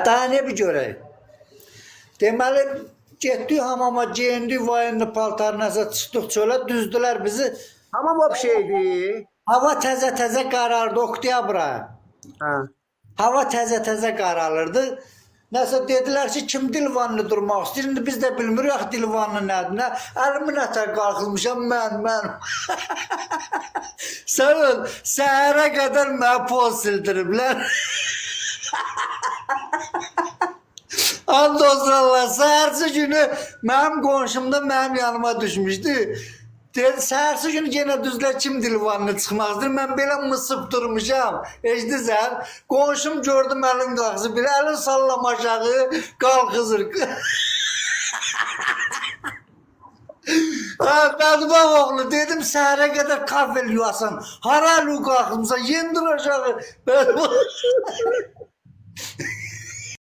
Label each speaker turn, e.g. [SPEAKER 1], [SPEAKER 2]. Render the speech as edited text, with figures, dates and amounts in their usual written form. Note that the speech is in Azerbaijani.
[SPEAKER 1] Daha ne bir görək? Deməli, getdik hamama, geyindik, vayınlı paltarınasa çıxdıq çölə, düzdülər bizi.
[SPEAKER 2] Hamam o bir şeydi.
[SPEAKER 1] Hava təzə-təzə qarardı, oktyabra.
[SPEAKER 2] Ha.
[SPEAKER 1] Hava təzə-təzə qaralırdı. Nəsə dedilər ki, kim Dilvanlı durmaq istəyir? İndi biz də bilmirik Dilvanlı nədir, nə? Əlimi nətər qalxılmışam, mən. Sən səhərə qədər mənə poz sildiriblər. Andolsun Allah, səhərsi günü mənim qonşumda mənim yanıma düşmüşdü. Dedi, səhərsi günü yenə düzlər kim Dilvanlı çıxmazdır. Mən belə mısıb durmuşam. Eşdirsən, qonşum gördüm əlin qalxızı, bir əlin sallamaşağı qalxızır. Bədbaq oğlu, dedim səhərə qədər kafel yuvasan. Hara əlu qalxımsa, yendir aşağı. Bədbaq.